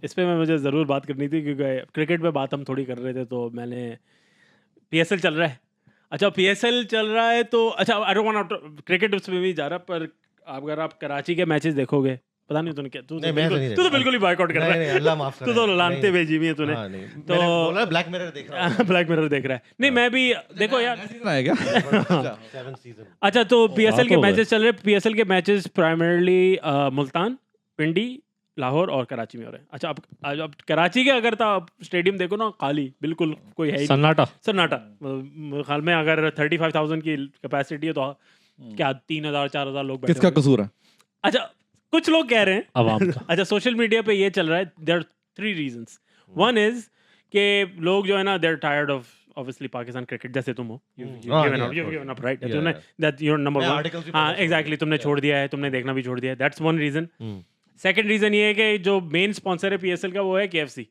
इस पे मैं मुझे ज़रूर बात करनी थी क्योंकि क्रिकेट पे बात हम थोड़ी कर रहे थे, तो मैंने PSL चल रहा है। अच्छा PSL चल रहा है तो अच्छा आई डोंट वांट क्रिकेट उसमें भी जा रहा, पर अगर आप कराची के मैचेस देखोगे, पता नहीं तूने क्या, तू तो बिल्कुल ही बॉयकॉट कर रहा है। अल्लाह माफ करे, तू तो लानते भेजी हुई है तूने। तो बोला ब्लैक मिरर देख रहा हूं। ब्लैक मिरर देख रहा है। नहीं मैं भी देखो यार, आएगा 7 सीजन। अच्छा तो PSL के तो मैचेस चल रहे हैं। PSL के मैचेस प्राइमरली मुल्तान, पिंडी, लाहौर और कराची में हो रहे हैं। अच्छा अब कराची के अगर था स्टेडियम देखो ना, खाली बिल्कुल, कोई है ही नहीं, सन्नाटा। सन्नाटा। मेरे ख्याल में अगर 35,000 की कैपेसिटी है तो क्या 3,000 4,000 लोग बैठे किसका होंगे। कसूर है? अच्छा कुछ लोग कह रहे हैं आवाम का। अच्छा सोशल मीडिया पे ये चल रहा है, देयर 3 रीजंस। वन इज कि लोग जो है ना, they are tired of obviously Pakistan cricket, जैसे तुम हो, गिवन अप राइट, तुमने दैट योर नंबर 1। हाँ एग्जैक्टली, तुमने छोड़ दिया है, तुमने देखना भी छोड़ दिया है, that's one reason. Second reason ये है कि जो मेन स्पॉन्सर है PSL का वो है KFC,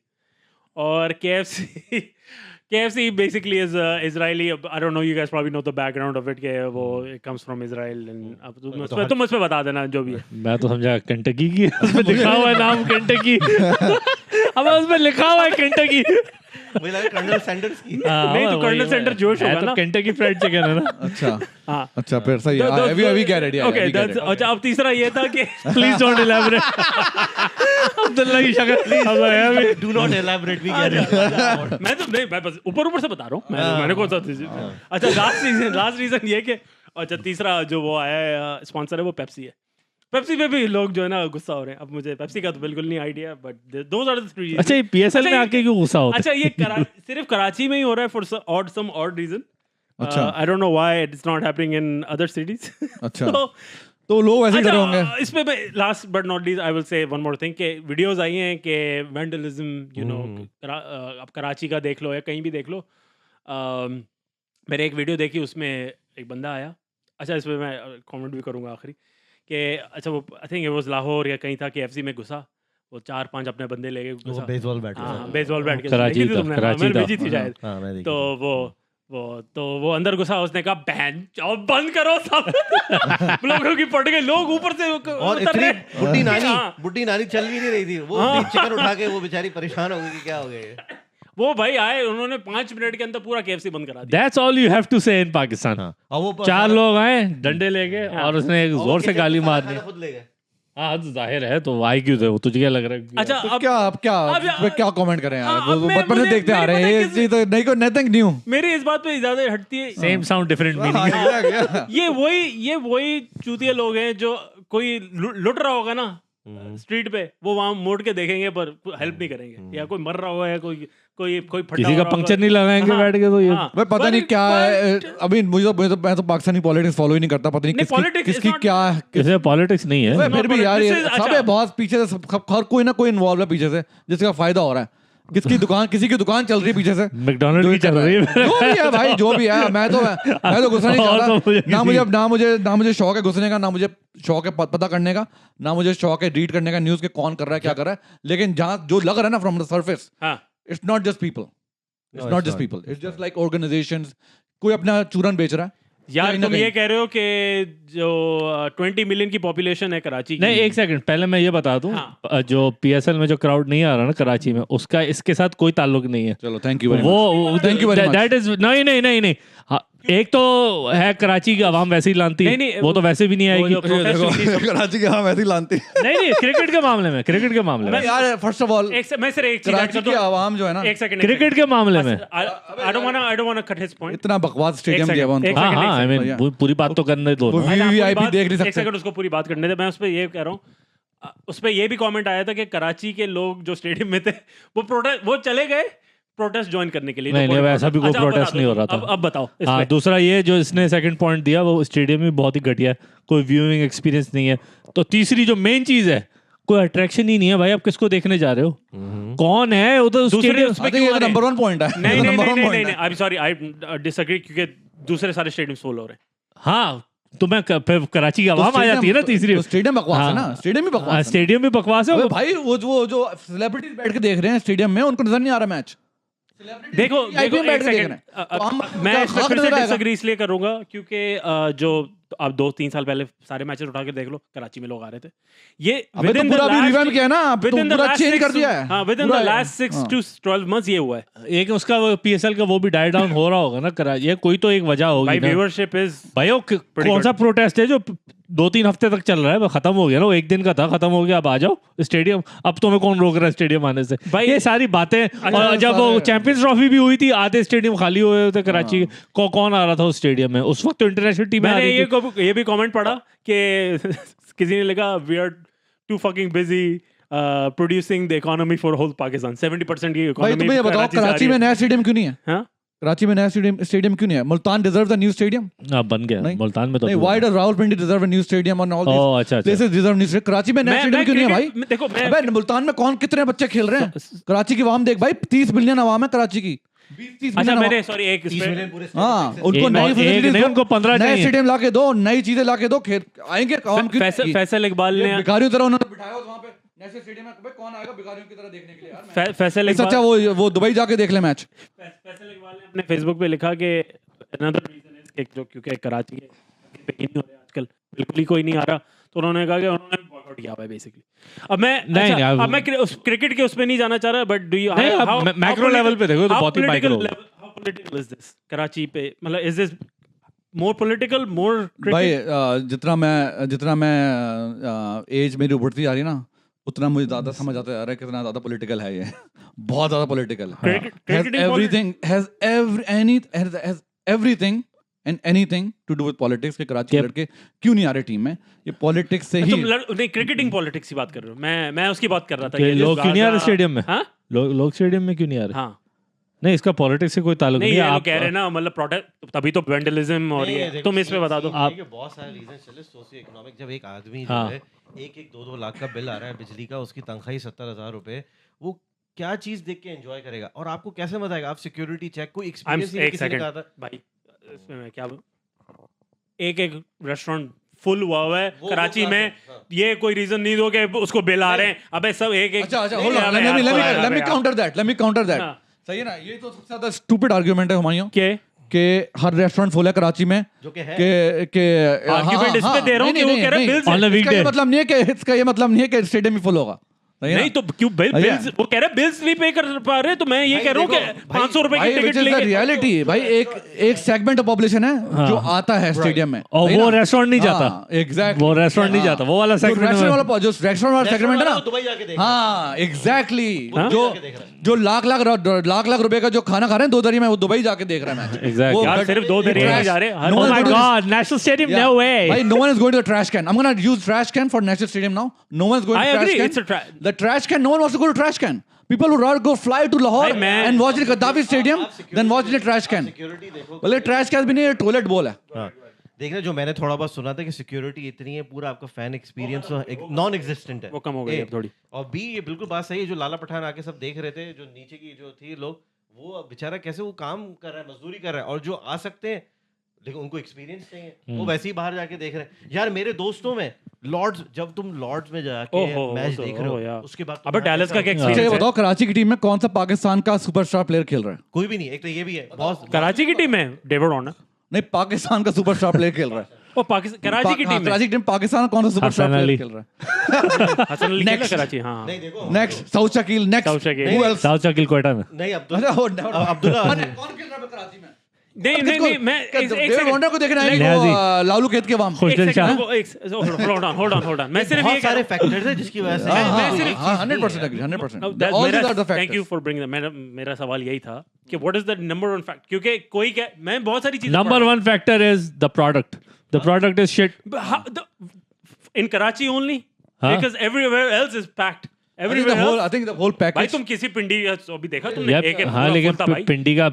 और KFC basically is Israeli. I don't know, you guys probably know the background of it, कि वो it comes from Israel, and अब तुम उस पे बता देना जो भी है। मैं तो समझा केंटकी की, उसमें लिखा हुआ है नाम केंटकी। अब उसमें लिखा हुआ है केंटकी। मुझे लगा कर्नल सैंडर्स की। नहीं तो कर्नल सेंटर जोश होगा ना, केंटकी फ्राइड चिकन है ना। अच्छा हाँ अच्छा, फिर सही है। अभी गेट रेडी। ओके अच्छा, अब तीसरा ये था कि प्लीज डोंट एलैबोरेट। अब्दुल्ला की शक्ल अब आया भी। Do not elaborate, we get it. मैं तो नहीं, मैं बस ऊपर से बता रहा हूँ, मैंने कौन सा। अच्छा लास्ट रीजन ये कि अच्छा तीसरा जो वो आया है स्पॉन्सर है वो पेप्सी है। पेप्सी पे भी लोग जो है ना गुस्सा हो रहे हैं। अब मुझे पेप्सी का तो बिल्कुल नहीं idea, but those are the 3 reasons. अच्छा ये PSL में आके क्यों गुस्सा होता है? अच्छा ये सिर्फ कराची में ही हो रहा है फॉर सम ऑड रीजन। अच्छा। I don't know why it's not happening in other cities. अच्छा तो लोग वैसे डरे होंगे। इस पे last but not least I will say one more thing के वीडियोस आई हैं कि वैंडलिज्म, यू नो, आप कराची का देख लो या कहीं भी देख लो। मैंने एक वीडियो देखी, उसमें एक बंदा आया। अच्छा इस पे मैं कमेंट भी करूँगा आखिरी कि अच्छा वो I think it was Lahore या कहीं था कि KFC में घुसा, वो 4-5 अपने बंदे लेके घुसा। Baseball bat. हाँ बेसबॉल बैट के कराची देखी थी था, तुमने? कराची मैंने था। भेजी थी शायद। हां मैं देखी। तो वो अंदर घुसा, उसने कहा बहन जाओ बंद करो सब। लोगों की पट गई, लोग ऊपर से और उतर इतनी रहे। बुड्ढी नानी चल भी नहीं रही थी, वो चिकन उठा के वो बेचारी परेशान हो गई कि क्या हो गया ये। वो भाई आए, उन्होंने 5 मिनट के अंदर पूरा KFC बंद करा दिया। That's all you have to say in Pakistan। और वो 4 लोग आए डंडे लेके और उसने एक जोर से गाली मार दी। खुद ले गए। हाँ तो जाहिर है, तो वाई क्यों थे वो, तुझे क्या लग रहा है? अच्छा तो अब क्या कमेंट करें यार? हाँ, अब वो मैं- बचपन से मुझे- देखते आ मेरी रहे पता हैं, है ये चीज तो नहीं को नथिंग न्यू। मेरी इस बात पे ज्यादा हटती है। Same sound different meaning. ये वही चूतिया लोग हैं जो कोई लुट रहा होगा ना स्ट्रीट पे, वो वहां मोड़ के देखेंगे पर हेल्प नहीं करेंगे, या कोई मर रहा हुआ है, कोई फटा किसी का हो रहा पंक्चर होगा। नहीं लगाएंगे हाँ, बैठ के, तो ये हाँ। भाई पता नहीं क्या है अभी। मैं तो पाकिस्तानी पॉलिटिक्स फॉलो ही नहीं करता, पता नहीं politics is किसकी not- क्या इसमें पॉलिटिक्स नहीं है। फिर भी यार, This ये is- सब अच्छा। है बहुत पीछे से, हर कोई ना कोई इन्वॉल्व है पीछे से जिसका फायदा हो रहा है। किसी की दुकान चल रही है पीछे से, मैकडॉनल्ड की चल रही है। जो भी है भाई, जो भी है। मैं तो गुस्सा नहीं और तो मुझे चाहता। ना मुझे शौक है घुसने का, ना मुझे शौक है पता करने का, ना मुझे शौक है रीड करने का न्यूज़ के कौन कर रहा है क्या कर रहा है। लेकिन जहाँ जो लग रहा है ना फ्रॉम द सरफेस, हाँ। It's not just people, it's not just people, it's just like organisations. कोई अपना चूरन बेच रहा है यार कहीं ना तुम ये कहीं। कह रहे हो कि जो 20 मिलियन की पॉपुलेशन है कराची की, नहीं एक सेकंड पहले मैं ये बता दूं, हाँ। जो PSL में जो क्राउड नहीं आ रहा ना कराची में, उसका इसके साथ कोई ताल्लुक नहीं है। चलो थैंक यू वेरी वो much, thank you very much. That is नहीं। हाँ, एक तो है कराची की आवाम वैसे ही लानती, नहीं, वो तो वैसे भी नहीं वो आएगी। जो protest हुई थी, कराची के हम ऐसे ही लानते नहीं क्रिकेट के मामले में यार। फर्स्ट ऑफ ऑल मैं सिर्फ एक चीज ऐड कराची कर की दूं। आवाम जो है ना, एक सेकंड क्रिकेट के मामले में I don't want cut his point. इतना बकवास स्टेडियम दिया हुआ उनको। एक हाँ second, हाँ, आई एक मीन पूरी बात तो करने दो वो ना। VVIP देख नहीं एक सकते। सेकंड उसको पूरी बात करने दे। मैं उस पे ये कह रहा हूँ, उस पे ये भी कमेंट आया था कि कराची के लोग जो स्टेडियम में थे वो चले गए प्रोटेस्ट ज्वाइन करने के लिए। नहीं वैसा भी कोई अच्छा, अब प्रोटेस्ट बता नहीं दो, हो रहा था। अब बताओ इस हाँ पे। दूसरा ये जो इसने सेकंड पॉइंट दिया, वो स्टेडियम में बहुत ही घटिया है, कोई व्यूइंग एक्सपीरियंस नहीं है। तो तीसरी जो मेन चीज है, कोई अट्रैक्शन ही नहीं है भाई। आप किसको देखने जा रहे हो? कौन है उधर दूसरे उस पे क्यों आ रहे हैं? नंबर 1 पॉइंट है। नहीं number 1 point I am sorry, I disagree, क्योंकि दूसरे सारे स्टेडियम फुल हो रहे हैं। हाँ तो मैं फिर कराची की आवाम आ जाती है ना तीसरी। स्टेडियम बकवास है ना, स्टेडियम भी बकवास है। स्टेडियम भी बकवास है। अबे भाई वो जो सेलिब्रिटीज बैठ के देख रहे हैं स्टेडियम में, उनको नजर नहीं आ रहा मैच। देखो IPL एक बैठ के देख सेकंड, रहे हैं। तो हम मैं क्या इसमें हक फिर से नजर आएगा? डिसएग्री इसलिए करूंगा क्योंकि जो तो अब 2-3 साल पहले सारे मैचेस उठा के देख लो, कराची में लोग आ रहे थे। ये अबे तो पूरा अभी रिवाइव किया ना, अब तो पूरा चेंज कर दिया है। हाँ, with in the last 6 to 12 months ये हुआ है। एक उसका PSL का वो भी डाई डाउन हो रहा होगा ना कराची, ये कोई तो एक वजह होगी भाई ना व्यूअरशिप इज भाई। वो कौन सा प्रोटेस्ट है जो 2-3 हफ्ते तक चल रहा है? खत्म हो गया ना, वो एक दिन का था, खत्म हो गया, अब आ जाओ स्टेडियम। अब तुम्हें कौन रोक रहा है स्टेडियम आने से? भाई ये सारी बातें। और जब वो चैंपियंस ट्रॉफी भी हुई थी, आधे स्टेडियम खाली हुए थे कराची को, कौन आ रहा था उस स्टेडियम में उस वक्त? तो इंटरनेशनल टीम मैंने ये भी कमेंट पढ़ा कि किसी ने लिखा we are too fucking busy producing the economy for whole Pakistan. 70% की भाई इकोनॉमी तुम्हें ये बताओ कराची में नया स्टेडियम क्यों नहीं है? हाँ, कराची में नया स्टेडियम क्यों नहीं है? Multan deserves a new stadium. बन गया नहीं। मुल्तान में तो नहीं, why does Rawalpindi deserve a new stadium and all oh, these अच्छा, places deserve new stadium? Karachi में नया स्टेडियम क्यों नहीं है भाई? देखो अबे मुल्तान में कौन कितने बच्चे खेल रहे हैं? कराची की आवाम देख भाई, 30 मिलियन आवाम है कराची की। 20-30 अच्छा मिलियन मैंने सॉरी एक 30 मिलियन पूरे हाँ, स्टेट उनको नई facilities नहीं, दो, उनको 15 नए चाहिए। स्टेडियम लाके दो, नई चीजें लाके दो, खेल आएंगे काम की। फैसल इकबाल ने भिखारियों की तरह उन्होंने बिठाया हो वहां पे नेशनल स्टेडियम में। अबे कौन आएगा भिखारियों की तरह देखने के लिए यार? फैसल इससे अच्छा वो दुबई जाके देख ले मैच। फैसल इकबाल ने अपने फेसबुक पे लिखा कि another reason is कि जो क्योंकि कराची के पे ही नहीं हो रहे आजकल, बिल्कुल ही कोई नहीं आ रहा, तो उन्होंने कहा कि उन्होंने बॉयकॉट किया हुआ है बेसिकली। अब मैं नहीं, अब मैं क्रिकेट के उस पे नहीं जाना चाह रहा, but do you macro level पे देखो तो बहुत ही micro. How political is this Karachi पे? मतलब is this more political more भाई जितना मैं एज मेरी बढ़ती जा रही है ना, उतना मुझे ज्यादा समझ आता जा रहा है कितना ज्यादा पॉलिटिकल है ये। बहुत ज्यादा पॉलिटिकल है। Everything and anything to do with politics के कराची के लड़के क्यों नहीं आ रहे टीम में? ये पॉलिटिक्स से ही। तुम नहीं क्रिकेटिंग पॉलिटिक्स की बात कर रहे हो, मैं उसकी बात कर रहा था। लोग क्यों नहीं आ रहे स्टेडियम में? हाँ, लोग स्टेडियम में क्यों नहीं आ रहे? हाँ नहीं, इसका पॉलिटिक्स से कोई ताल्लुक नहीं है। आप कह रहे हैं ना, मतलब प्रोटेस्ट तभी तो वेंडलिज्म हो रही है। तुम इस पे बता दो। आप बहुत सारे रीजन चले सोशियो इकोनॉमिक। जब एक आदमी जो है 1-2 लाख का बिल आ रहा है बिजली का, उसकी तनख्वाही 70,000 रुपए, वो क्या चीज देख के एंजॉय करेगा? और आपको कैसे बताएगा? आप सिक्योरिटी चेक कोई एक्सपीरियंस नहीं किसी ने कहा था भाई। इसमें मैं क्या एक रेस्टोरेंट फुल हुआ है कराची में, ये कोई रीजन नहीं दो कि उसको बिल आ रहे हैं। अबे सब एक अच्छा hold on, let me counter that. सही है ना? ये तो सबसे ज्यादा स्टूपिड आर्गुमेंट है हुमायूं के हर रेस्टोरेंट फुल है कराची में जो कि है आर्गुमेंट इस पे दे रहा हूं कि वो कह रहे हैं बिल्स ऑन द वीकडे। मतलब नहीं है कि इसका ये मतलब नहीं है कि स्टेडियम ही फुल होगा। नहीं तो क्यों बिल्स वो कह रहे हैं बिल्स नहीं पे कर पा रहे, तो मैं ये कह रहा हूँ कि 500 रुपए की टिकट लेके। रियलिटी भाई, एक सेगमेंट ऑफ पॉपुलेशन है जो आता है स्टेडियम में और वो रेस्टोरेंट नहीं जाता। एग्जैक्टली, वो रेस्टोरेंट नहीं जाता, वो वाला सेगमेंट जो रेस्टोरेंट वाला सेगमेंट है ना, दुबई जाके देख। हाँ एग्जैक्टली, जो लाख रुपए का जो खाना खा रहे हैं 2 दरी में, वो दुबई जाके देख रहा है Exactly. यार सिर्फ 2 दरी में जा रहे हैं। Oh my God, national stadium, no way. Bhai, no one is going to the trash can. I'm going to use trash can for national stadium now. No one is going to I trash agree, can. it's a The trash can, no one wants to go to trash can. People would rather go fly to Lahore Bhai, मैं- and watch the Gaddafi stadium than watch the trash can. Security देखो। बोले trash can भी नहीं, toilet ball है। देख रहे, जो मैंने थोड़ा बहुत सुना था कि सिक्योरिटी इतनी है, पूरा आपका फैन एक्सपीरियंस नॉन एग्जिस्टेंट है। वो कम हो गई अब थोड़ी। और बी, ये बिल्कुल बात सही है, जो लाला पठान आके सब देख रहे थे, जो नीचे की जो थी लोग, वो बेचारा कैसे वो काम कर रहा है, मजदूरी कर रहा है, और जो आ सकते हैं लेकिन उनको एक्सपीरियंस नहीं है, वो वैसे ही बाहर जाके देख रहे हैं। यार मेरे दोस्तों में लॉर्ड्स, जब तुम लॉर्ड्स में जाके मैच देख रहे हो, उसके बाद अबे डैलस का क्या अच्छा ये एक्सपीरियंस बताओ, कराची की टीम में कौन सा पाकिस्तान का सुपरस्टार प्लेयर खेल रहा है? कोई भी नहीं। एक तो ये भी है बहुत कराची की टीम में डेविड वार्नर। नहीं, पाकिस्तान का सुपरस्टार प्लेयर खेल रहा है। वो पाकिस्तान कराची की टीम में कराची की टीम पाकिस्तान का कौन सा सुपरस्टार हसन प्लेयर अली। खेल रहा है? हसन अली खेला कराची। हाँ नहीं। देखो next south Shakeel, next south Shakeel. who else? South Shakeel Quetta में। नहीं, अच्छा, अब्दुल्ला कौन खेल रहा है कराची में? नहीं मैं डेविड वार्नर को देखना है न्याजी। कि लालू खेत के वाम। खुशदिल शाह। होल्ड ऑन मैं सिर्फ बहुत ये सारे फैक्टर्स हैं जिसकी वजह से मैं सिर्फ 100% agree, 100%. All these are the thank you factors. For bringing मेरा सवाल यही था कि what is the number 1 fact, क्योंकि कोई क्या, मैं बहुत सारी चीजें Number 1 factor is the product. The product is shit. In Karachi only, हाँ? Because everywhere else is packed. I think the whole भाई package. तुम किसी पिंडी अभी देखा तुमने? Yep. एक हाँ, लेकिन पिंडी का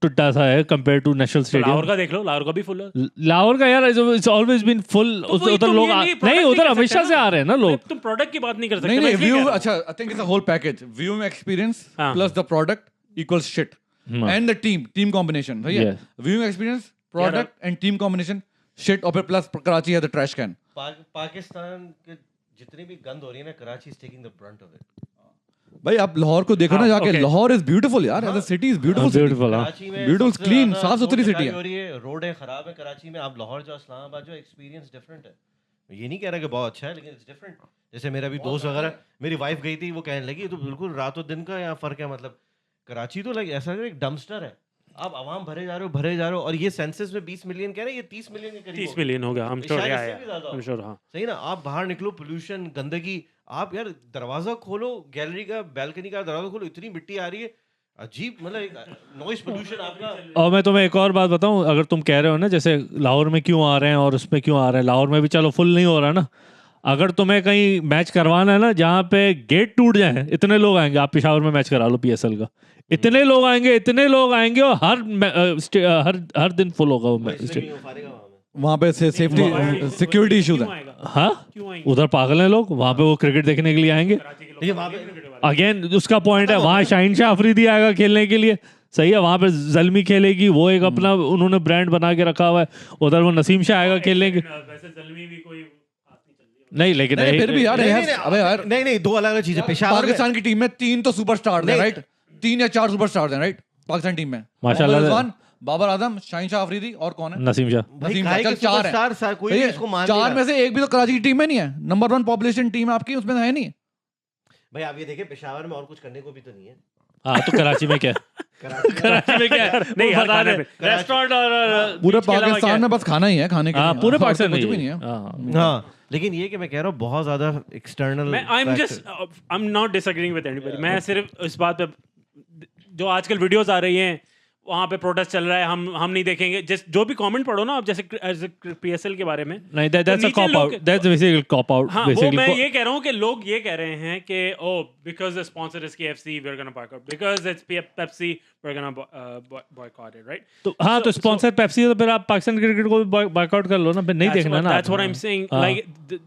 टुट्टा सा है compare to national Lahore stadium. का देख लो, लाहौर का भी फुल है। लाहौर का यार इट्स ऑलवेज बीन फुल। वही उधर तुम लोग ये नहीं, product नहीं, नहीं उधर कर हमेशा सकते से ना। आ रहे हैं ना लोग। तुम प्रोडक्ट की बात नहीं कर सकते। नहीं मैं इसलिए view कह रहा हूँ। अच्छा, I think it's a whole package. Viewing experience हाँ. plus the product equals shit. हाँ. And the team combination. सही है? Yes. Viewing experience, product and team combination shit, और फिर plus कराची है the trash can. पाकिस्तान के जितनी भी गंद हो रही है ना, Karachi is taking the brunt of it. भाई आप लाहौर को देखो ना जाके, लाहौर इज ब्यूटीफुल यार, as a city is beautiful, beautiful. Karachi में ब्यूटीफुल, सबसे क्लीन, ज्यादा साफ सुथरी रोड सिटी है। हो रही है, रोडें खराब है कराची में। आप लाहौर जो इस्लामाबाद जो एक्सपीरियंस डिफरेंट है। ये नहीं कह रहा कि बहुत अच्छा है, लेकिन इट्स डिफरेंट। जैसे मेरा भी दोस्त वगैरह, मेरी वाइफ गई थी, वो कहने लगी तो बिल्कुल रात और दिन का यहाँ फर्क है। मतलब कराची तो लाइक ऐसा एक डम्पस्टर है, आप आवाम भरे जा रहे हो और ये सेंसस में 20 मिलियन कह रहे हैं, ये 30 मिलियन के करीब 30 मिलियन होगा, I'm sure, शायद yeah, इससे भी yeah, ज्यादा I'm sure, हाँ। सही ना। आप बाहर निकलो, पोल्यूशन, गंदगी, आप यार दरवाजा खोलो, गैलरी का, बैल्कनी का दरवाजा खोलो, इतनी मिट्टी आ रही है, अजीब, मतलब नॉइस पोल्यूशन आपका। और मैं तुम्हें एक और बात बताऊं, अगर तुम कह रहे हो ना जैसे लाहौर में क्यों आ रहे हैं और उसमें क्यों आ रहे हैं, लाहौर में भी चलो फुल नहीं हो रहा ना, अगर तुम्हें कहीं मैच करवाना है ना जहाँ पे गेट टूट जाए, इतने लोग आएंगे, आप पेशावर में मैच करा लो PSL का, इतने लोग आएंगे और हर दिन फुल होगा वो मैच। वहाँ पे सेफ्टी सिक्योरिटी इश्यूज है। हाँ, उधर पागल हैं लोग, वहाँ पे वो क्रिकेट देखने के लिए आएंगे। अगेन उसका पॉइंट है, वहाँ शाहीन शाह अफरीदी आएगा खेलने के लिए, सही है, वहाँ पे जल्मी खेलेगी, वो एक अपना उन्होंने ब्रांड बना के रखा हुआ है। उधर वो नसीम शाह आएगा खेलने के, नहीं लेकिन फिर भी यार, अबे यार नहीं, दो अलग अलग चीजें। पेशावर पाकिस्तान की टीम में 3 तो सुपरस्टार हैं, राइट? 3 या 4 सुपरस्टार हैं, राइट? पाकिस्तान टीम में माशाल्लाह, बाबर आजम, शाहीन शाह अफरीदी और कौन है? नसीम शाह। नसीम शाह, चल 4 है। कोई भी इसको मान 4 में से एक भी तो कराची की टीम में नहीं है। नंबर 1 पॉपुलेशन टीम आपकी उसमें है नहीं। भाई आप ये देखिए, पेशावर में और कुछ करने को भी तो नहीं है। हाँ, तो कराची में क्या है? कराची में क्या है? नहीं, बता खाने दे। पे रेस्टोरेंट और पूरे पाकिस्तान में बस खाना ही है, खाने के लिए पूरे और तो पाकिस्तान कुछ में भी नहीं है। हाँ, लेकिन ये कि मैं कह रहा हूँ बहुत ज्यादा external. I'm not disagreeing with anybody। मैं सिर्फ इस बात पे, जो आजकल वीडियोस आ रही हैं वहाँ पे प्रोटेस्ट चल रहा है, हम नहीं देखेंगे, जो भी कमेंट पढ़ो ना आप, जैसे PSL के बारे में, नहीं, that's a cop out, that's basically cop out। हाँ, वो मैं ये कह रहा हूँ कि लोग ये कह रहे हैं कि because the sponsor is KFC we're gonna boycott, because it's Pepsi we're gonna boycott it, right? तो हाँ, तो स्पॉन्सर पेप्सी है, तो फिर आप पाकिस्तान क्रिकेट को भी बॉयकॉट कर लो ना, फिर नहीं देखना ना। That's what I'm saying, like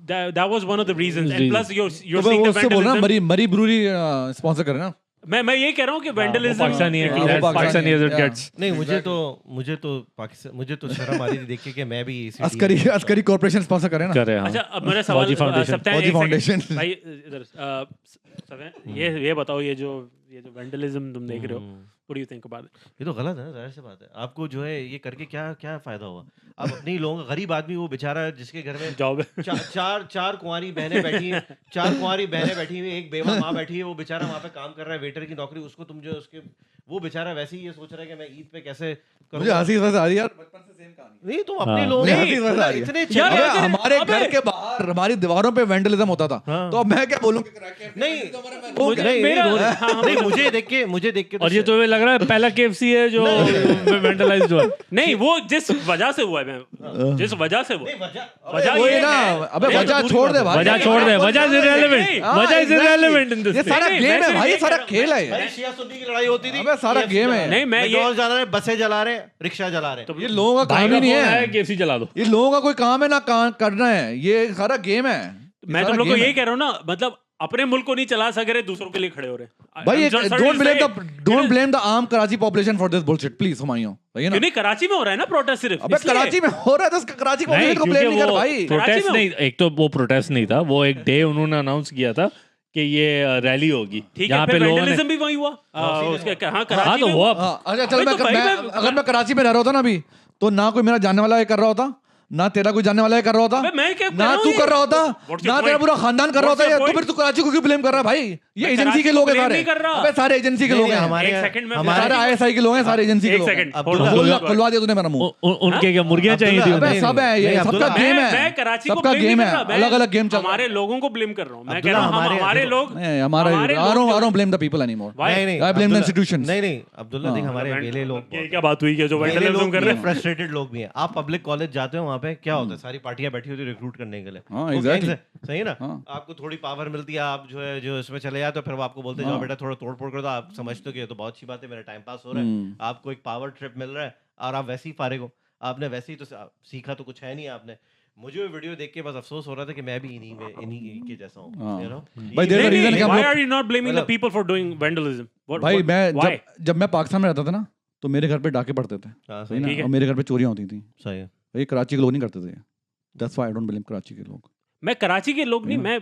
that was one of the reasons, and plus you're seeing the vandalism। मरी ब्रूरी स्पॉन्सर करे ना। मैं ये कह रहा हूँ कि vandalism पाकिस्तानी है, नहीं, मुझे तो शर्म आ रही थी देख के कि मैं भी अस्करी कॉर्पोरेशन स्पॉन्सर करे ना। करे। अच्छा, अब मेरा सवाल, फौजी फाउंडेशन भाई इधर ये बताओ, ये जो vandalism तुम देख रहे हो, what do you think about it? ये तो गलत है ना, जाहिर सी बात है। आपको जो है ये करके क्या फायदा हुआ? आप अपने लोगों, गरीब आदमी, वो बेचारा जिसके घर में जॉब चार कुंवारी बहनें बैठी हैं, 4 कुंवारी बहनें बैठी हुई, एक बेवा माँ बैठी है, वो बेचारा वहाँ पे काम कर रहा है, वेटर की नौकरी, उसको तुम जो उसके, वो बेचारा वैसे ही ये सोच रहा है कि मैं ईद पे कैसे करूँ। मुझे हंसी आ रही है यार, बचपन से सेम कहानी। नहीं, तुम अपने लोग इतने हमारे घर के बाहर हमारी दीवारों पे वेंडलिज्म होता था, तो अब मैं क्या बोलूं? नहीं, मुझे देख के और ये तो लग रहा है पहला KFC है जो वेंडलाइज्ड हुआ। नहीं, वो जिस वजह से हुआ है, जिस वजह से वो वही ना, अबे वजह छोड़ दे भाई, वजह इज इररिलेवेंट इन दिस। ये सारा गेम है भाई, ये सारा खेल है, भाई शिया सुन्नी की लड़ाई होती थी, अबे सारा गेम है। नहीं, मैं ये जा रहा है, बसें जला रहे, रिक्शा जला रहे, तो ये लोगों का काम ही नहीं है। KFC जला दो, ये लोगों का कोई काम है ना, करना है, ये सारा गेम है। मैं तुम लोग को यही कह रहा हूँ ना, मतलब अपने मुल्क को नहीं चला सक रहे, दूसरों के लिए खड़े हो रहे। भाई don't blame the arm Karachi population for this bullshit please, Humayun. क्यों नहीं, कराची में हो रहा है ना प्रोटेस्ट सिर्फ। अबे कराची में हो रहा है तो कराची पॉपुलेशन को ब्लेम नहीं कर भाई। प्रोटेस्ट नहीं, एक तो वो प्रोटेस्ट नहीं था, वो एक डे उन्होंने अनाउंस किया था कि ये रैली होगी, यहाँ पे लोगों ने भी वही हुआ उसके। हाँ, हाँ तो हुआ। अच्छा चल, अगर मैं कराची में रह रहा होता ना अभी, तो ना कोई मेरा जानने वाला ये कर रहा होता, ना तेरा कोई जानने वाला है कर रहा होता, ना तू कर रहा होता, ना तेरा पूरा खानदान कर रहा होता, तो फिर तू कराची को क्यों ब्लेम कर रहा है भाई? ये एजेंसी के लोग हैं सारे, अबे सारे एजेंसी के लोग हैं, हमारे सारे ISI के लोग हैं, सारे एजेंसी के लोग हैं। खुलवा दिया तूने मेरा मुंह। उनके क्या मुर्गियां चाहिए थी? अबे सब है, ये सबका गेम है, सबका गेम है, अलग अलग गेम चल रहा है। हमारे लोगों को ब्लेम कर रहा हूँ, मैं कह रहा हूँ हमारे लोग, हमारा I don't blame the people anymore, I blame the institutions। नहीं अब्दुल्ला देख, हमारे वेले लोग, ये क्या बात हुई कि जो वेंडलिज्म कर रहे हैं, फ्रस्ट्रेटेड लोग भी हैं। आप पब्लिक कॉलेज जाते हो, वहाँ पे क्या होता है, सारी पार्टियां बैठी होती है रिक्रूट करने के लिए। हाँ, exactly। सही है ना, आपको थोड़ी पावर मिलती है, आप जो इसमें चले जाते हो, फिर वो आपको बोलते हैं जाओ बेटा थोड़ा तोड़ फोड़ कर दो, आप समझते हो कि ये तो बहुत अच्छी बात है, मेरा टाइम पास हो रहा है, आपको एक पावर ट्रिप मिल रहा है और आप वैसे ही फारिग हो, आपने वैसे ही तो सीखा तो कुछ है नहीं आपने। मुझे वो वीडियो देख के बस अफसोस हो रहा था कि मैं भी इन्हीं के जैसा हूँ, you know. Why are you not blaming the people for doing vandalism? भाई मैं जब मैं पाकिस्तान में रहता था ना, तो मेरे घर पे डाके पड़ते थे, सही ना, और मेरे घर पे चोरियां होती थी। सही है भाई, कराची के लोग नहीं करते थे, that's why I don't blame Karachi के लोग। मैं कराची के लोग नहीं, मैं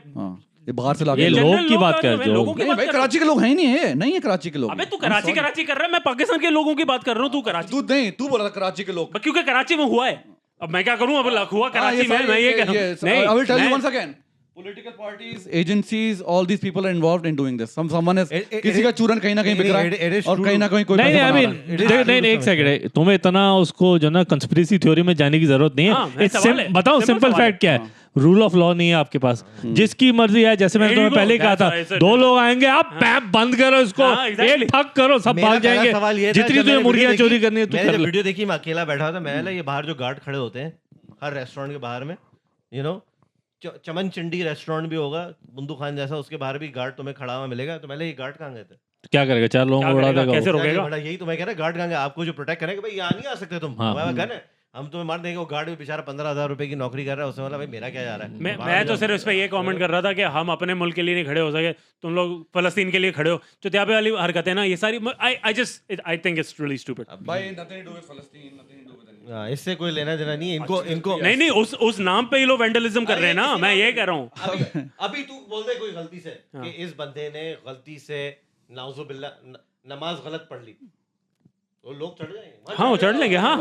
ये बाहर से लाके ये लोग लोग की बात कर जो लोगों की नहीं बात भाई, कर कराची के लोग हैं ही नहीं है, नहीं है कराची के लोग। अबे तू कराची कर रहा है, मैं पाकिस्तान के लोगों की बात कर रहा हूँ, तू कराची तू नहीं, तू बोला था कराची के लोग। क्योंकि कराची में हुआ है, अब मैं क्या करूँ, अब हुआ कराची में, मैं ये कह रहा हूँ। नहीं, I will tell you once again. Political parties, agencies, all these people are involved in doing this. Someone is किसी का चूरन कहीं ना कहीं बिक रहा है और कहीं ना कहीं कोई नहीं, पैसा I बना mean, रहा है। नहीं, एक सेकंड, तुम्हें इतना उसको जो ना कंस्पिरेसी थ्योरी में जाने की जरूरत नहीं है। बताओ सिंपल फैक्ट क्या है, रूल ऑफ लॉ नहीं है आपके पास, जिसकी मर्जी है। जैसे मैंने तुम्हें पहले कहा था, दो लोग आएंगे, आप पैप बंद करो इसको, एक ठक करो, सब भाग जाएंगे। जितनी तुझे मुर्गियां चोरी करनी है तू कर ले। वीडियो देखी, मैं अकेला बैठा था, मैं ये बाहर जो गार्ड खड़े होते हैं हर रेस्टोरेंट के बाहर में, you know, Chaman Chindi restaurant भी होगा, बुंदू खान जैसा, उसके बाहर भी गार्ड तुम्हें खड़ा हुआ मिलेगा। तो मैंने ये गार्ड कहाँ गए थे, क्या करेगा, 4 लोगों को उड़ा देगा, कैसे रोकेगा? यही तो मैं कह रहा, गार्ड कहाँ गए, आपको जो प्रोटेक्ट करेंगे, भाई यहाँ नहीं आ सकते तुम, गन है, हम तुम्हें मार देंगे। वो गार्ड भी बेचारा 15,000 रुपए की नौकरी कर रहा है, उसने बोला भाई मेरा क्या जा रहा है। मैं तो सिर्फ इस पे ये कमेंट कर रहा था कि हम अपने मुल्क के लिए नहीं खड़े हो सके, तुम लोग फलस्तीन के लिए खड़े हो। जो त्याबे वाली हरकतें ना, ये सारी I think it's really stupid. भाई nothing to do with Palestine, nothing to do with anything. इससे कोई लेना देना नहीं है इनको नहीं, उस नाम पे ही लोग वेंडलिज्म कर रहे हैं ना, मैं ये कह रहा हूँ। अभी तू बोल दे कोई गलती से कि इस बंदे ने गलती से नाउजुबिल्ला नमाज गलत पढ़ ली, तो लोग चढ़ जाएंगे। हाँ, वो चढ़ लेंगे। हाँ,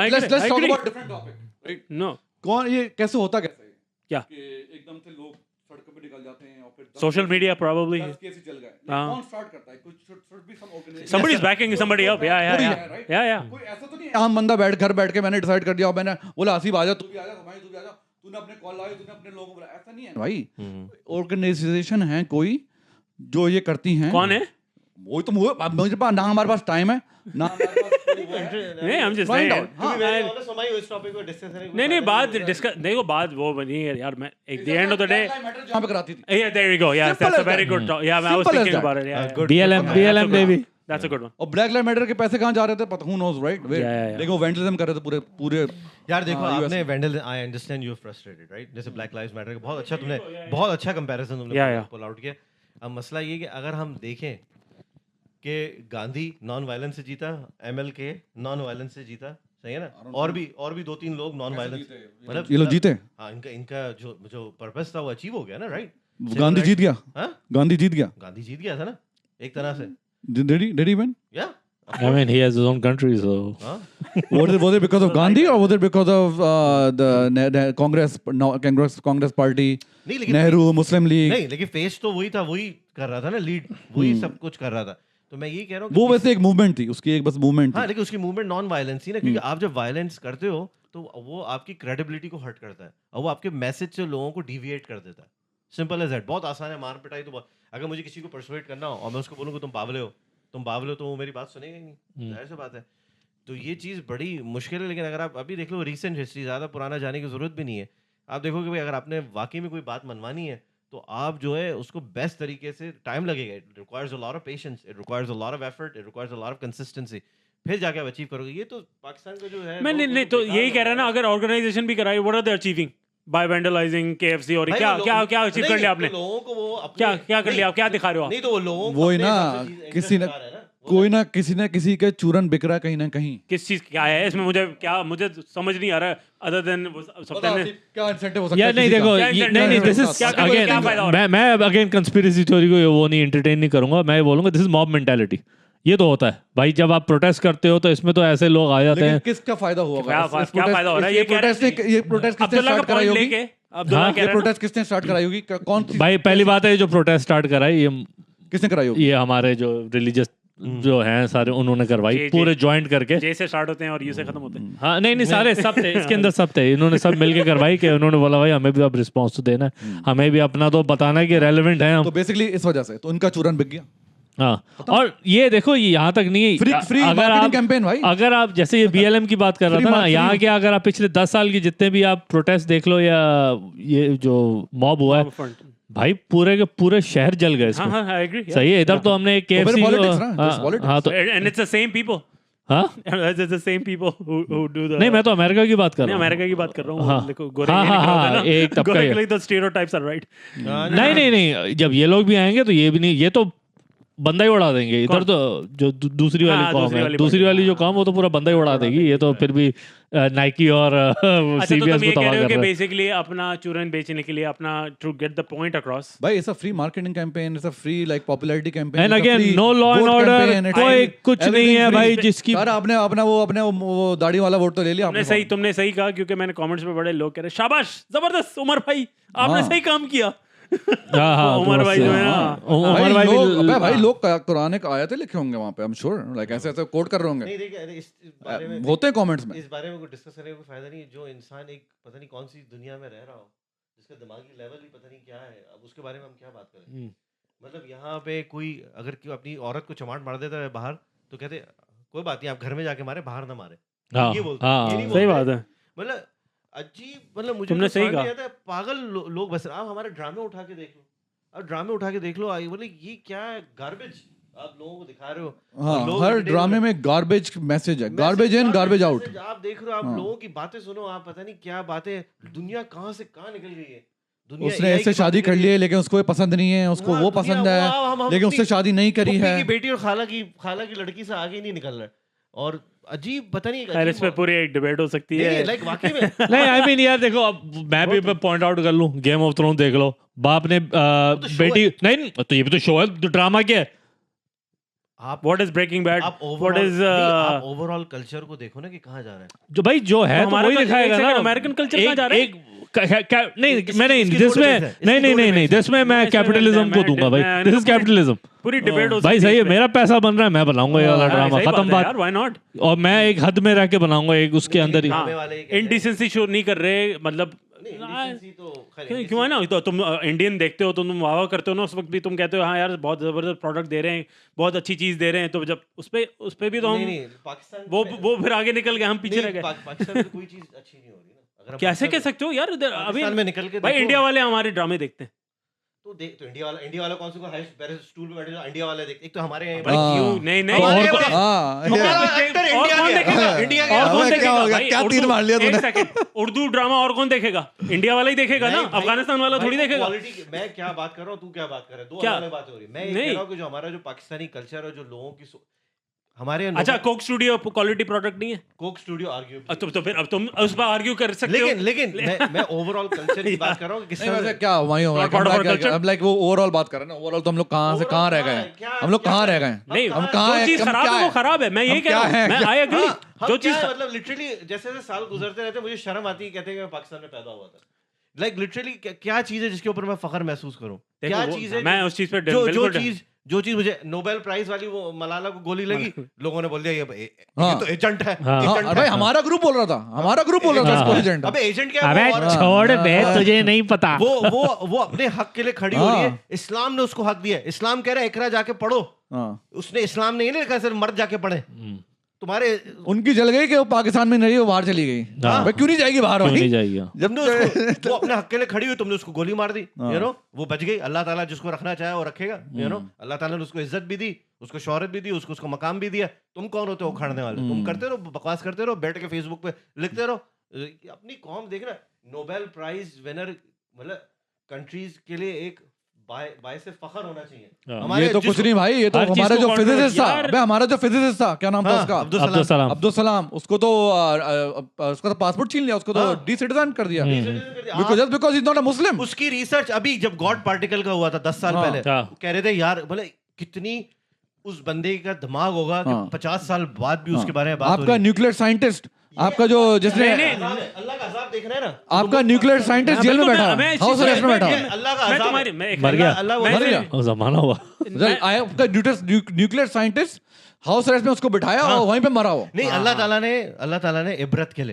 Let's talk about different topic. Right? No, कौन ये कैसे होता कैसे है? क्या कि एकदम से लोग सड़कों पे निकल जाते हैं और फिर सोशल मीडिया प्रोबेबली 10 केस ही चल गए। हाँ। कौन स्टार्ट करता है? कुछ should be some organization. somebody is backing somebody up, yeah, कोई ऐसा तो नहीं है आम बंदा घर बैठ के मैंने डिसाइड कर दिया, मैंने बोला आसिफ आ जा, तू भी आ जा, हुमायूं तू भी आ जा, तूने अपने कॉल लगाई, तूने अपने लोगों को बुलाया, ऐसा नहीं है भाई। ऑर्गेनाइजेशन है कोई जो ये करती हैं। कौन है? वो तो मुझे पास ना, हमारे पास टाइम है ना हमारे पास नहीं, हम जस्ट Find out. नहीं, बात डिस्कस देखो, बात वो बनी है यार। मैं at the end of the day जहाँ पे कराती थी। yeah, there you go, yeah, Simple that's a as very that. good talk. Yeah, I was Simple as thinking that. about it, yeah. BLM baby, That's a good one. और black live matter के पैसे कहाँ जा रहे थे पता, who knows, right? देखो vandalism कर रहे थे पूरे यार देखो, आपने vandal, I understand you are frustrated, right? जैसे ब्लैक लाइव्स मैटर का बहुत अच्छा तुमने बहुत अच्छा कंपैरिजन तुमने पुल आउट किया। अब मसला ये कि अगर हम देखें कि गांधी नॉन वायलेंस से जीता, MLK नॉन वायलेंस से जीता, सही है ना? और भी 2-3 लोग नॉन वायलेंस, मतलब ये लोग जीते। हाँ, इनका जो पर्पस था वो अचीव हो गया ना, राइट? गांधी जीत गया। हाँ, गांधी जीत गया था ना एक तरह से। Did he win? Yeah. I mean, he has his own country, so. Was it because of Gandhi or was it because of the Congress party, Nehru, Muslim League? नहीं, लेकिन फेस तो वही था, वही कर रहा था ना, लीड वही सब कुछ कर रहा था। तो मैं ये कह रहा हूँ वो वैसे एक मूवमेंट थी, उसकी एक बस मूवमेंट हाँ, थी। लेकिन उसकी मूवमेंट नॉन वायलेंस थी ना, क्योंकि आप जब वायलेंस करते हो तो वो आपकी क्रेडिबिलिटी को हर्ट करता है और वो आपके मैसेज से लोगों को डिविएट कर देता है। Simple as that. बहुत आसान है मार पिटाई तो। अगर मुझे किसी को परसुएट करना हो और मैं उसको बोलूँ कि तुम बावले हो तो वो मेरी बात सुनेगा ही नहीं, जाहिर सी बात है। तो ये चीज़ बड़ी मुश्किल है। लेकिन अगर आप अभी देख लो रीसेंट हिस्ट्री, ज़्यादा पुराना जाने की ज़रूरत भी नहीं है, आप देखो कि भाई अगर आपने वाकई में कोई बात मनवानी है तो आप जो है उसको बेस्ट तरीके से, टाइम लगेगा, it requires a lot of patience, it requires a lot of effort, it requires a lot of consistency, फिर जाके आप अचीव करोगे। ये तो पाकिस्तान का जो है मैं नहीं तो यही कह रहा ना, अगर ऑर्गेनाइजेशन भी कराई, what are they achieving by vandalising KFC और क्या अचीव कर लिया आपने? लोगों को वो क्या कर लिया, आप क्या दिखा रहे हो? नहीं तो वो लोगों वो ही ना, किसी ना किसी के चूरन बिक रहा है कहीं ना कहीं। किस चीज क्या है इसमें? मुझे समझ नहीं आ रहा है, अदर देन क्या इंसेंटिव हो सकता है? यार नहीं देखो, नहीं दिस इज अगेन, मैं अगेन कंस्पिरेसी थ्योरी को वो नहीं एंटरटेन नहीं करूंगा। मैं बोलूंगा दिस इज मॉब मेंटालिटी। ये तो होता है भाई, जब आप प्रोटेस्ट करते हो तो इसमें तो ऐसे लोग आ जाते हैं। किसका फायदा हुआ? क्या फायदा हो रहा है? ये प्रोटेस्ट किसने स्टार्ट कराई होगी? ये प्रोटेस्ट किसने स्टार्ट कराई होगी? कौन भाई पहली बात है, जो प्रोटेस्ट स्टार्ट कराई ये किसने कराई होगी? ये हमारे जो रिलीजियस जो हैं सारे, उन्होंने करवाई, पूरे ज्वाइंट करके। जे से स्टार्ट होते हैं और यू से खत्म होते हैं। हाँ नहीं सारे सब थे इसके अंदर, सब थे, इन्होंने सब मिलके करवाई कि उन्होंने बोला भाई हमें भी अब रिस्पॉन्स तो देना है, हमें भी अपना तो बताना है कि रेलेवेंट है हम। तो बेसिकली इस वजह से तो उनका चूरन बिक गया। हाँ, और ये देखो ये यहाँ तक नहीं, फ्री मार्केटिंग कैंपेन भाई। अगर आप जैसे ये BLM की बात कर रहा था ना, यहाँ के अगर आप पिछले 10 साल की जितने भी आप प्रोटेस्ट देख लो या ये जो मॉब हुआ है भाई, पूरे के पूरे शहर जल गए इसमें। हाँ, I agree, सही है। इधर तो हमने एक KFC हाँ तो and it's the same people. हाँ, it's the same people who do the. नहीं, मैं तो अमेरिका की बात कर रहा हूँ। अमेरिका की बात कर रहा हूँ। हाँ, देखो गोरे हाँ, एक तबका है। The stereotypes are right. नहीं, जब ये लोग भी आएंगे तो ये भी नहीं, ये तो बंदा ही उड़ा देंगे इधर तो जो दूसरी वाली हाँ, कॉम है, दूसरी वाली जो कॉम वो तो पूरा बंदा ही उड़ा देगी। ये तो फिर भी नाइकी और अच्छा, तो सीबीएस तुम ये को कह तबाह रहे हो कर कि रहे हैं। बेसिकली अपना चूरन बेचने के लिए अपना to get the point across भाई it's a free marketing campaign, it's a free like popularity campaign, and again no law and order, कोई कुछ नहीं है भाई जिसकी सर आपने अपना वो दाढ़ी वाला वोट तो ले लिया तुमने सही कहा, क्योंकि मैंने कमेंट्स में बड़े लोग कह रहे शाबाश जबरदस्त उमर भाई आपने सही काम किया। हाँ, उमर भाई जो है ना, उमर भाई भी भाई लोग कुरान के आयतें लिखे होंगे वहाँ पे, आई एम श्योर, लाइक ऐसे ऐसे कोट कर रहे होंगे, नहीं देखिए इस बारे में होते हैं कमेंट्स में। इस बारे में कोई डिस्कस करने का कोई फायदा नहीं है। जो इंसान एक पता नहीं कौन सी दुनिया में रह रहा हो, जिसका दिमागी लेवल ही पता नहीं क्या है, अब उसके बारे में हम क्या बात करें। मतलब यहाँ पे कोई अगर अपनी औरत को चमाट मार देता है बाहर तो कहते कोई बात नहीं, आप घर में जाके मारे, बाहर ना मारे, ये बोलते हैं, ये नहीं सही बोलते। बात है। मतलब अजीब, मतलब मुझे तुमने तो सही समझ नहीं कहा। आता है, पागल लोग बस। आप हमारे ड्रामे उठा के देख लो, अब ड्रामे उठा के देख लो, बोले ये क्या है, गार्बेज आप लोगों को दिखा रहे हो। हाँ, और लोग हर entertain ड्रामे हो रहे में गार्बेज मैसेज है, गार्बेज इन गार्बेज आउट। हैं। आप देख रहे हो, आप हाँ। लोगों की बातें सुनो, आप पता नहीं क्या बातें, दुनिया कहाँ से कहाँ निकल गई है। दुनिया उसने AI ऐसे की शादी बातें कर रही ली है लेकिन उसको ये पसंद नहीं है, उसको हाँ, वो दुनिया पसंद वो है हम लेकिन अपनी उससे शादी नहीं करी फूफी है। की बेटी और खाला की लड़की से आगे ही नहीं निकल रहा है। और अजीब पता नहीं, खैर इस पे पूरी एक डिबेट हो सकती है। लाइक वाकई में नहीं आई मीन यार देखो, अब मैं भी पॉइंट आउट कर लूं, गेम ऑफ थ्रोन देख लो, बाप ने बेटी नहीं, तो ये भी तो शो है, तो ड्रामा क्या है। आप व्हाट इज ब्रेकिंग बैड, आप व्हाट इज आप ओवरऑल कल्चर को देखो ना कि कहाँ जा रहा है। जो भाई जो है तो वही दिखाएगा ना। अमेरिकन कल्चर कहाँ जा रहा है? नहीं मैं नहीं इसकी दिस दो में डिफरेंस है, नहीं नहीं नहीं नहीं दिस में मैं कैपिटलिज्म को दूंगा भाई, दिस इज कैपिटलिज्म। पूरी डिबेट हो सकती भाई सही है, मेरा पैसा बन रहा है, मैं बनाऊंगा ये वाला ड्रामा, खत्म बात। यार व्हाई नॉट, और मैं एक हद में रह के बनाऊंगा, एक उसके अंदर ही। ड्रामे वाले ये कहते हैं- इनडिसेंसी शो नहीं कर रहे, मतलब नहीं, indecency तो खैर क्यों है ना, तो तुम इंडियन देखते हो तो तुम वाह करते हो ना, उस वक्त भी तुम कहते हो हाँ यार बहुत जबरदस्त प्रोडक्ट दे रहे हैं, बहुत अच्छी चीज दे रहे हैं, तो जब उस पे भी तो हम नहीं, पाकिस्तान वो फिर आगे निकल गए, हम पीछे रह गए। पाकिस्तान में कोई चीज अच्छी नहीं हो रही ना। अगर हम कैसे कह पाकिस्तान सकते हो यार, अभी पाकिस्तान में निकल के भाई देखो, इंडिया वाले हमारे ड्रामे देखते हैं तो इंडिया वाला कौन सा हाईएस्ट बैलेंस स्टूल पे बैठे इंडिया वाले देखते, एक तो हमारे यहाँ भाई हाँ। क्यों नहीं नहीं हमारे और यहाँ कौन- हाँ, हमारा एक्टर और इंडिया कौन गया, देखेगा? इंडिया और गया। कौन क्या देखेगा हो गया? भाई? क्या तीर उर्दू- मार लिया एक तूने? सेकंड, उर्दू ड्रामा और कौन देखेगा? इंडिया वाला ही देखेगा ना, नहीं भाई, अफगानिस्तान वाला भाई थोड़ी वो देखेगा। क्वालिटी मैं क्या बात कर रहा हूँ, तू क्या बात कर रहा है, दो क्या? अलग बातें हो रही है। मैं ये नहीं। कह रहा हूँ कि जो हमारा जो पाकिस्तानी कल्चर है, जो लोगों की हमारे यहाँ अच्छा कोक स्टूडियो क्वालिटी प्रोडक्ट नहीं है, कोक स्टूडियो आर्ग्यू, तो फिर अब तुम उस पर आर्ग्यू कर सकते हो। लेकिन मैं ओवरऑल कल्चर की बात कर रहा हूँ कि किस नहीं तरह वैसे से क्या वही हो Not part of our culture? अब लाइक वो ओवरऑल बात कर रहे हैं ना, ओवरऑल तो हम लोग कहाँ से Overall कहाँ रह कहाँ गए है? हैं, क्या- हम लोग क्या कहाँ है? रह गए हैं? नहीं हम कहाँ जो हैं? चीज हम खराब क्या है वो हैं? खराब है, मैं यही हम कह रहा क्या हूँ, मैं आई एग्री। हम जो क्या चीज है, मतलब लिटरली जैसे जैसे साल गुजरते रहते हैं मुझे शर्म आती है, कहते हैं कि मैं पाकिस्तान में पैदा हुआ था। लाइक लिटरली क्या चीज है जिसके ऊपर मैं फखर महसूस करूं? क्या चीज है मैं उस चीज पे जो चीज मुझे नोबेल प्राइज वाली वो मलाला को गोली लगी, लोगों ने बोल दिया ये हाँ। तो एजेंट है, हाँ। एजेंट हाँ, भाई है। हमारा ग्रुप बोल रहा था, हमारा ग्रुप बोल रहा था इसको एजेंट। अबे एजेंट क्या है? अबे वो और- छोड़ बे, तुझे नहीं पता। वो अपने हक के लिए खड़ी हो रही है। हाँ। इस्लाम ने उसको हक दिया है। इस्लाम कह रहा है इकरा जाके पढ़ो, हाँ। उसने इस्लाम नहीं लिखा सिर्फ मर्द जाके पढ़े। तुम्हारे उनकी जल गई कि वो पाकिस्तान में नहीं रही, वो बाहर चली गई। हाँ। भाई क्यों नहीं जाएगी बाहर? क्यों भाई नहीं जाएगी? जब तुमने उसको वो अपने हक के लिए खड़ी हुई, तुमने उसको गोली मार दी, हाँ। यू नो, वो बच गई। अल्लाह ताला जिसको रखना चाहे वो रखेगा, यू नो। अल्लाह ताला ने उसको इज्जत भी दी, उसको शोहरत भी दी, उसको मकाम भी दिया। तुम कौन होते हो उखाड़ने वाले? तुम करते रहो, बकवास करते रहो, बैठ के फेसबुक पे लिखते रहो। अपनी कौम देखना, नोबेल प्राइज विनर, मतलब कंट्रीज के लिए एक बाय से फखर होना चाहिए। ये तो कुछ नहीं भाई, ये तो हर चीज हमारा को जो control- फिजिसिस्ट था, यार- अबे हमारा जो फिजिसिस्ट था, क्या नाम था हाँ, उसका? अब्दुल सलाम। अब्दुल सलाम। उसको तो उसका तो पासपोर्ट छीन लिया, उसको तो हाँ। डिसिटीजन कर दिया, आप- just because is not a Muslim. उसकी रिसर्च अभी जब गॉड पार्टिकल का हुआ था 10 साल हाँ। पहले, हाँ। कह रहे थे यार बोले कितनी उस बंदे का दिमाग होगा कि हाँ। 50 साल बाद भी उसके बारे में बात हो आपका रही है। न्यूक्लियर साइंटिस्ट, आपका जो जिसने अल्लाह का अजाब देख रहे हैं ना, आपका न्यूक्लियर साइंटिस्ट जेल में बैठा, हाउस अरेस्ट में बैठा। अल्लाह का मैं अजाब तुम्हारी है। मैं मर गया। अल्लाह वो मैं- मर गया। वो जमाना हुआ। आपका न्यूक्लियर साइंटिस्ट हाउस अरेस्ट में उसको बिठाया और वहीं पे मरा हो। नहीं, अल्लाह ताला ने इबरत के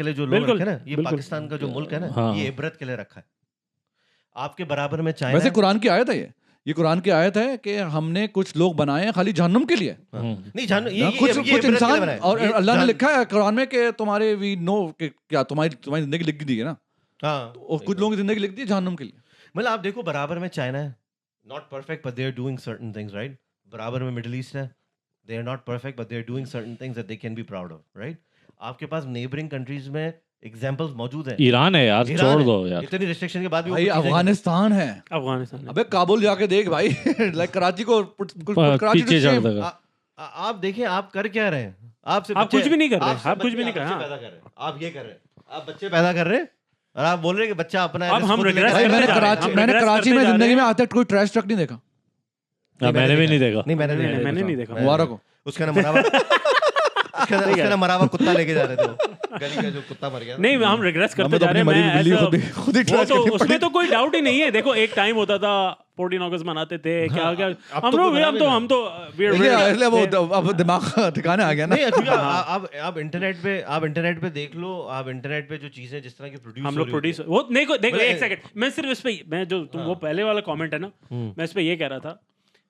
लिए जो लोग बिल्कुल, रखे ना, ये बिल्कुल। पाकिस्तान का जो मुल्क है ना, हाँ। ये इबरत के लिए रखा है। आपके बराबर में चाइना वैसे है। कुरान की आयत है ये कुरान की आयत है कि हमने कुछ लोग बनाए हैं खाली जहन्नुम के लिए। नहीं जानो ये कुछ ये कुछ इबरत के लिए इंसान, बनाया है। और ये अल्लाह ने जान- लिखा है कुरान में कि तुम्हारे वी नो कि क्या तुम्हारी जिंदगी लिख दी है ना, हाँ, और कुछ लोगों की जिंदगी लिख दी है जहन्नुम के लिए। मतलब आप देखो बराबर में चाइना है, not perfect but they are doing certain things, right. बराबर में मिडिल ईस्ट है, they are not perfect but they are doing certain things that they can be proud of, right. आपके पास नेबरिंग कंट्रीज में examples मौजूद हैं। Iran है यार, ईरान छोड़ है। दो यार। इतनी रिस्ट्रिक्शन के बाद भी वो भाई कुछ चीजें- अफगानिस्तान है, अफगानिस्तान अबे काबुल जाके देख भाई लाइक कराची को कराची पीछे to चढ़ shame। देगा। आप देखिए आप कर क्या रहे हैं। आप सिर्फ आप बच्चे- कुछ भी नहीं कर रहे, सिर्फ आप कुछ भी बच्चे- नहीं कर रहे, बच्चे हाँ। पैदा कर रहे हैं। आप ये कर रहे हैं, आप बच्चे पैदा कर रहे हैं और आप बोल रहे हैं कि बच्चा अपना अब हम खुद लेकर regress भाई आएगा। मैंने करते जा रहे हैं, कराची हम मैंने regress कराची करते में जा रहे जिंदगी में हैं। आज तक कोई ट्रैश ट्रक नहीं देखा। मैंने भी नहीं देखा। नहीं मैंने नहीं, देखा। मैंने नहीं देखा। मुबारक हो। उसका ना मरा उसका ना मरा हुआ कुत्ता लेके जा रहे थे वो। गली का जो कुत्ता मर गया था। नहीं हम रिग्रेस करते हमें तो जा रहे हैं। अपनी मरी मैं बिल्ली ऐसा- खुद ही वो trash तो करनी उसमें पड़ी। तो कोई डाउट ही नहीं है। देखो एक टाइम होता था 14 अगस्त मनाते थे, क्या क्या अब हम तो लोग कोई हम तो मना हम तो we're- देखिए we're- इसलिए वो अब दिमाग ठिकाने आ गया ना। नहीं क्योंकि आप इंटरनेट पे देख लो, आप इंटरनेट पे जो चीजें जिस तरह की प्रोड्यूस हम लोग प्रोड्यूस वो देखो देखो मतलब- एक सेकंड, मैं सिर्फ इस पे मैं जो तुम वो पहले वाला कमेंट है ना, मैं इस पे ये कह रहा था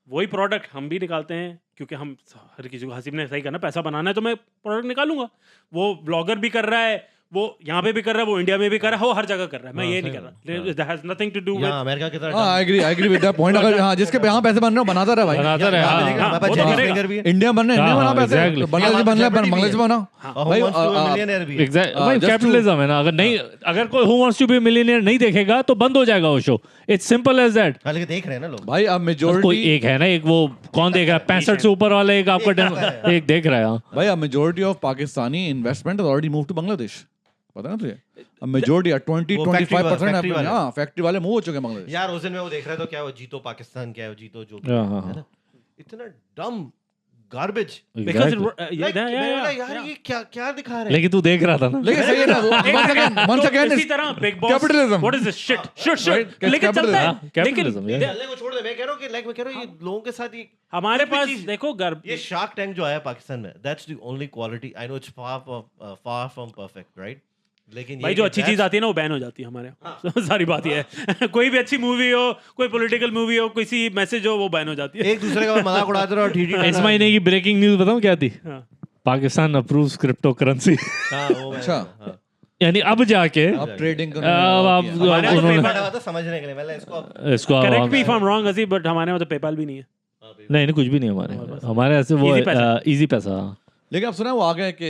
वही प्रोडक्ट हम भी निकालते हैं क्योंकि हम हर किसी को हसीब ने सही करना, पैसा बनाना है तो मैं प्रोडक्ट निकालूंगा। वो ब्लॉगर भी कर रहा है, वो यहाँ पे भी कर रहा है, वो इंडिया में भी कर रहा है, वो हर जगह कर रहा है। मैं ये नहीं कर रहा, that has nothing to do with America की तरह हाँ I agree with that point. अगर हाँ जिसके पे यहाँ पैसे बन रहे हो बनाता रहे भाई। बनाता रहे, हाँ। हमारे पास वो तो जेनी करेगा। फिंगर भी है इंडिया बनने इंडिया हाँ, बना पैसे, exactly. बांग्लादेश बन रहा Celebrity बांग्लादेश भी है। बना और भाई। Who Wants to Be a Millionaire भी है। भाई just to- कैपिटलिज्म है ना। अगर नहीं, अगर कोई who wants to be millionaire नहीं देखेगा तो बंद हो जाएगा वो show. It's simple as that. हालांकि देख रहे हैं ना लोग। भाई अब कोई मेजोरिटी एक है ना, एक वो कौन देख रहा है 65 से ऊपर वाला, एक आपका एक देख रहा है। हाँ। भाई अब majority of Pakistani investment has already move to Bangladesh. पता है ना तुझे? अब मेजोरिटी 20-25% factory वाले। हाँ फैक्ट्री वाले मूव हो चुके हैं बांग्लादेश। यार उस दिन मैं वो देख रहा था, क्या वो जीतो पाकिस्तान, क्या है वो जीतो जो भी हाँ, है हाँ, ना, इतना डम गार्बेज। बिकॉज़ यार ये क्या दिखा रहे हैं। लेकिन तू देख रहा था ना। लेकिन सही है ना once again इसी तरह big boss capitalism. What is this shit shit Right? Shit लेकिन चलता है। हाँ, capitalism, लेकिन yeah. चलने को छोड़ दे, मैं कह रहा हूँ कि मैं कह रहा हूँ ये लोगों के साथ ये हमारे कुछ भी पास चीज़- देखो गर्भ ये शार्क टैंक जो आया पाकिस्तान में, that's the only quality. I know it's far from perfect, right? लेकिन भाई जो अच्छी चीज आती है ना वो बैन हो जाती है हमारे यहाँ। सारी बात ये है कोई भी अच्छी मूवी हो, कोई पॉलिटिकल मूवी हो, किसी मैसेज हो, वो बैन हो जाती है। एक दूसरे का मजाक उड़ाते रहो और ठीठी इस महीने की ब्रेकिंग न्यूज बताऊं क्या थी? हाँ। Pakistan approves crypto currency. अच्छा। यानी अब जाके अब ट्रेडिंग अब आप हमारे यहाँ तो उन्होंने PayPal- तो समझने के लिए मतलब इसको इसको correct me if I am wrong हसी, बट हमारे में तो पेपाल भी नहीं है। नहीं नहीं कुछ भी नहीं हमारे ऐसे वो Easy पैसा। इजी पैसा। लेकिन अब सुना है वो आ गए कि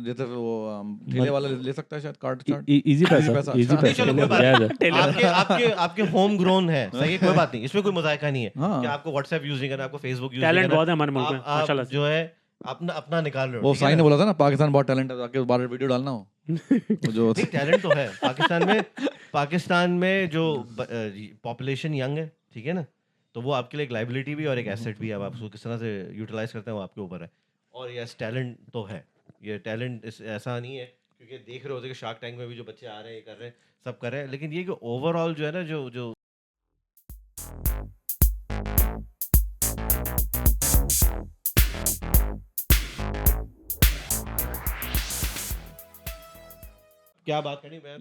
जैसे वो ठेले वाला ले सकता है शायद कार्ड चार्ट। इजी पैसा पैसा, इजी अच्छा। पैसा चलो कोई बात जायज़ नहीं। है। आपके होम ग्रोन है, सही है, कोई बात नहीं, इसमें कोई मजाका नहीं है हाँ। कि आपको व्हाट्सएप यूज नहीं करना, आपको फेसबुक यूज टैलेंट नहीं करना। बहुत है हमारे मुल्क में, आप माशाल्लाह से। जो है अपना निकाल रहे हो। वो ठीक है साइन ना? ने बोला था ना पाकिस्तान बहुत टैलेंट है, जाके बाहर वीडियो डालना हो वो जो नहीं, टैलेंट तो है पाकिस्तान में जो पॉपुलेशन यंग है, ठीक है ना, तो वो आपके लिए एक लाइबिलिटी भी और एक एसेट भी है। अब आप उसको किस तरह से यूटिलाइज करते हैं वो आपके ऊपर है। और यस टैलेंट तो है, ये टैलेंट ऐसा नहीं है क्योंकि देख रहे होते कि शार्क टैंक में भी जो बच्चे आ रहे हैं, ये कर रहे हैं, सब कर रहे हैं, लेकिन ये कि ओवरऑल जो है ना जो क्या बात करनी मैं